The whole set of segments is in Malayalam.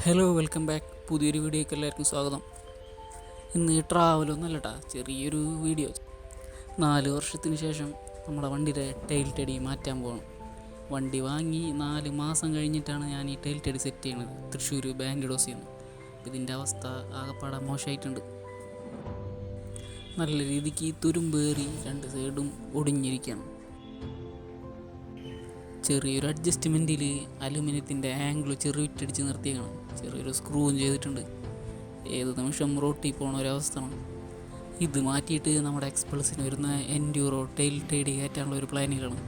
Hello, welcome back. പുതിയൊരു വീഡിയോയ്ക്ക് എല്ലാവർക്കും സ്വാഗതം. ഇന്ന് ട്രാവലൊന്നുമല്ല കേട്ടോ, ചെറിയൊരു വീഡിയോ. 4 വർഷത്തിന് ശേഷം നമ്മുടെ വണ്ടിയുടെ ടൈൽ ടെഡി മാറ്റാൻ പോകണം. വണ്ടി വാങ്ങി 4 മാസം കഴിഞ്ഞിട്ടാണ് ഞാൻ ഈ ടൈൽ ടെഡി സെറ്റ് ചെയ്യുന്നത്, തൃശ്ശൂർ ബാങ്കിഡോസിൽ നിന്ന്. ഇതിൻ്റെ അവസ്ഥ ആകെപ്പാടെ മോശമായിട്ടുണ്ട്. നല്ല രീതിക്ക് തുരുമ്പേറി 2 സൈഡും ഒടിഞ്ഞിരിക്കുകയാണ്. ചെറിയൊരു അഡ്ജസ്റ്റ്മെൻറ്റിൽ അലുമിനിയത്തിൻ്റെ ആംഗിൾ ചെറുവിറ്റടിച്ച് നിർത്തിയേക്കണം. ചെറിയൊരു സ്ക്രൂവും ചെയ്തിട്ടുണ്ട്. ഏത് നിമിഷം റോട്ടിൽ പോകണ ഒരവസ്ഥയാണ്. ഇത് മാറ്റിയിട്ട് നമ്മുടെ എക്സ്പൾസിന് വരുന്ന എൻഡ്യൂറോ ടൈൽ ടെഡി കയറ്റാനുള്ള ഒരു പ്ലാനുകളാണ്.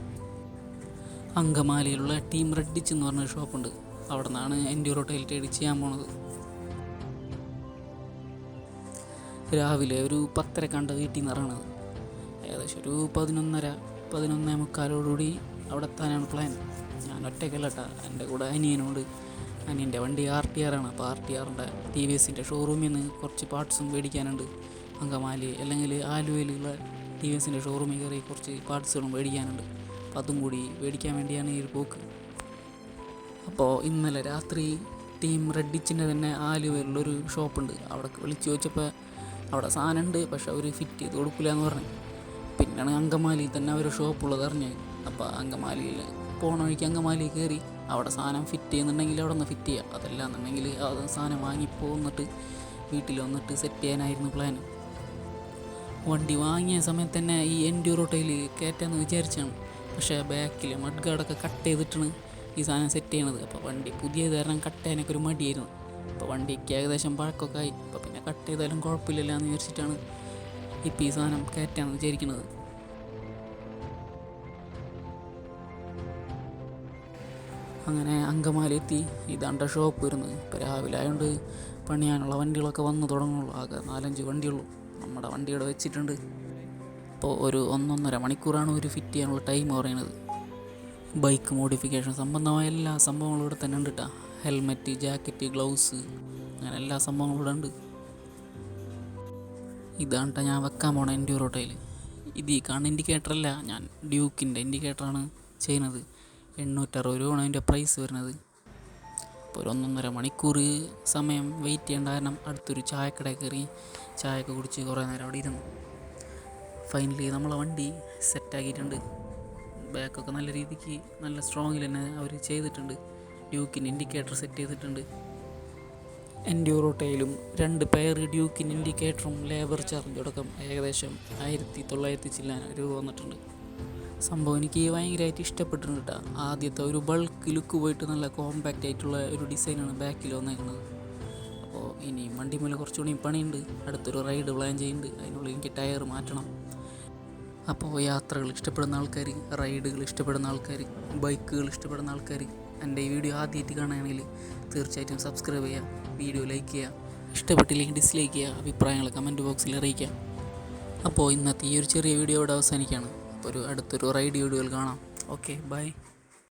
അങ്കമാലിയിലുള്ള ടീം റെഡിച്ച് എന്ന് പറഞ്ഞൊരു ഷോപ്പുണ്ട്. അവിടെ നിന്നാണ് എൻഡ്യൂറോ ടൈൽ ടെഡി ചെയ്യാൻ പോണത്. രാവിലെ ഒരു 10:30 വീട്ടിൽ നിന്ന് ഇറങ്ങണത്. ഏകദേശം ഒരു 11:30-11:45 അവിടെ എത്താനാണ് പ്ലാൻ. ഞാൻ ഒറ്റയ്ക്കല്ല കേട്ടോ, എൻ്റെ കൂടെ അനിയനുണ്ട്. അനിയൻ്റെ വണ്ടി RTR ആണ്. അപ്പോൾ RTRൻ്റെ TVSൻ്റെ ഷോറൂമിൽ നിന്ന് കുറച്ച് പാർട്സും മേടിക്കാനുണ്ട്. അങ്കമാലി അല്ലെങ്കിൽ ആലുവയിലുള്ള TVSൻ്റെ ഷോറൂമിൽ കയറി കുറച്ച് പാർട്സുകളും മേടിക്കാനുണ്ട്. അപ്പോൾ അതും കൂടി മേടിക്കാൻ വേണ്ടിയാണ് ഈ ഒരു പോക്ക്. അപ്പോൾ ഇന്നലെ രാത്രി ടീം റെഡിച്ചിൻ്റെ തന്നെ ആലുവയിലുള്ളൊരു ഷോപ്പുണ്ട്. അവിടെ വിളിച്ച് ചോദിച്ചപ്പോൾ അവിടെ സാധനമുണ്ട്, പക്ഷെ അവർ ഫിറ്റ് ചെയ്ത് കൊടുക്കില്ല എന്ന് പറഞ്ഞു. പിന്നെയാണ് അങ്കമാലിയിൽ തന്നെ അവർ ഷോപ്പുള്ളത് അറിഞ്ഞത്. അപ്പോൾ അങ്കമാലിയിൽ പോണ വഴിക്ക് അങ്കമാലിയിൽ കയറി അവിടെ സാധനം ഫിറ്റ് ചെയ്യുന്നുണ്ടെങ്കിൽ അവിടെ ഒന്ന് ഫിറ്റ് ചെയ്യുക, അതല്ല എന്നുണ്ടെങ്കിൽ അത് സാധനം വാങ്ങിപ്പോന്നിട്ട് വീട്ടിൽ വന്നിട്ട് സെറ്റ് ചെയ്യാനായിരുന്നു പ്ലാൻ. വണ്ടി വാങ്ങിയ സമയത്ത് തന്നെ ഈ എൻഡ്യൂറോ ടൈൽ കയറ്റാമെന്ന് വിചാരിച്ചാണ്. പക്ഷേ ബാക്കിൽ മഡ് ഗാർഡൊക്കെ കട്ട് ചെയ്തിട്ടാണ് ഈ സാധനം സെറ്റ് ചെയ്യണത്. അപ്പോൾ വണ്ടി പുതിയത് കാരണം കട്ട് ചെയ്യാനൊക്കെ ഒരു മടിയായിരുന്നു. അപ്പോൾ വണ്ടിക്ക് ഏകദേശം പഴക്കമൊക്കെ ആയി. അപ്പോൾ പിന്നെ കട്ട് ചെയ്താലും കുഴപ്പമില്ലല്ലോ എന്ന് വിചാരിച്ചിട്ടാണ് ഇപ്പോൾ ഈ സാധനം കയറ്റാമെന്ന് വിചാരിക്കുന്നത്. അങ്ങനെ അങ്കമാലി എത്തി. ഇതാണ്ട ഷോപ്പ് വരുന്നത്. ഇപ്പോൾ രാവിലെ ആയതുകൊണ്ട് പണിയാനുള്ള വണ്ടികളൊക്കെ വന്ന് തുടങ്ങുള്ളൂ. ആകെ 4-5 വണ്ടിയുള്ളൂ. നമ്മുടെ വണ്ടിയുടെ വെച്ചിട്ടുണ്ട്. അപ്പോൾ ഒരു 1-1.5 മണിക്കൂറാണ് ഒരു ഫിറ്റ് ചെയ്യാനുള്ള ടൈം പറയുന്നത്. ബൈക്ക് മോഡിഫിക്കേഷൻ സംബന്ധമായ എല്ലാ സംഭവങ്ങളും ഇവിടെ തന്നെ ഉണ്ട് കേട്ടോ. ഹെൽമെറ്റ്, ജാക്കറ്റ്, ഗ്ലൗസ്, അങ്ങനെ എല്ലാ സംഭവങ്ങളും ഇവിടെ ഉണ്ട്. ഇതാണ് ഞാൻ വെക്കാൻ പോണ എൻഡ്യൂറോ ടൈൽ. ഇത് ഈ കാണുന്ന ഇൻഡിക്കേറ്ററല്ല, ഞാൻ ഡ്യൂക്കിൻ്റെ ഇൻഡിക്കേറ്ററാണ് ചെയ്യുന്നത്. 860 രൂപയാണ് അതിൻ്റെ പ്രൈസ് വരുന്നത്. അപ്പോൾ ഒരു 1-1.5 മണിക്കൂർ സമയം വെയിറ്റ് ചെയ്യേണ്ട കാരണം അടുത്തൊരു ചായക്കടയിൽ കയറി ചായയൊക്കെ കുടിച്ച് കുറേ നേരം അവിടെ ഇരുന്നു. ഫൈനലി നമ്മളെ വണ്ടി സെറ്റാക്കിയിട്ടുണ്ട്. ബാക്കൊക്കെ നല്ല രീതിക്ക് നല്ല സ്ട്രോങ്ങിൽ തന്നെ അവർ ചെയ്തിട്ടുണ്ട്. ഡ്യൂക്കിൻ്റെ ഇൻഡിക്കേറ്റർ സെറ്റ് ചെയ്തിട്ടുണ്ട്. എൻഡ്യൂറോ ടൈലും 2 പെയർ ഡ്യൂക്കിൻ്റെ ഇൻഡിക്കേറ്ററും ലേബർ ചാർജ് അടക്കം ഏകദേശം 1900 ചില്ലാൻ രൂപ വന്നിട്ടുണ്ട്. സംഭവം എനിക്ക് ഭയങ്കരമായിട്ട് ഇഷ്ടപ്പെട്ടിട്ടുണ്ട് കേട്ടോ. ആദ്യത്തെ ഒരു ബൾക്ക് ലുക്ക് പോയിട്ട് നല്ല കോമ്പാക്റ്റ് ആയിട്ടുള്ള ഒരു ഡിസൈനാണ് ബാക്കിൽ വന്നേക്കുന്നത്. അപ്പോൾ ഇനി വണ്ടി മേലെ കുറച്ചുകൂടി പണിയുണ്ട്. അടുത്തൊരു റൈഡ് പ്ലാൻ ചെയ്യുന്നുണ്ട്. അതിനുള്ളിൽ എനിക്ക് ടയർ മാറ്റണം. അപ്പോൾ യാത്രകൾ ഇഷ്ടപ്പെടുന്ന ആൾക്കാർ, റൈഡുകൾ ഇഷ്ടപ്പെടുന്ന ആൾക്കാർ, ബൈക്കുകൾ ഇഷ്ടപ്പെടുന്ന ആൾക്കാർ എൻ്റെ ഈ വീഡിയോ ആദ്യമായിട്ട് കാണുകയാണെങ്കിൽ തീർച്ചയായിട്ടും സബ്സ്ക്രൈബ് ചെയ്യുക, വീഡിയോ ലൈക്ക് ചെയ്യുക, ഇഷ്ടപ്പെട്ടില്ലെങ്കിൽ ഡിസ്ലൈക്ക് ചെയ്യുക, അഭിപ്രായങ്ങൾ കമൻറ്റ് ബോക്സിൽ അറിയിക്കുക. അപ്പോൾ ഇന്നത്തെ ഈ ഒരു ചെറിയ വീഡിയോ ഇവിടെ അവസാനിക്കുകയാണ്. അപ്പോൾ അടുത്തൊരു റൈഡ് വീഡിയോയിൽ കാണാം. Okay, by.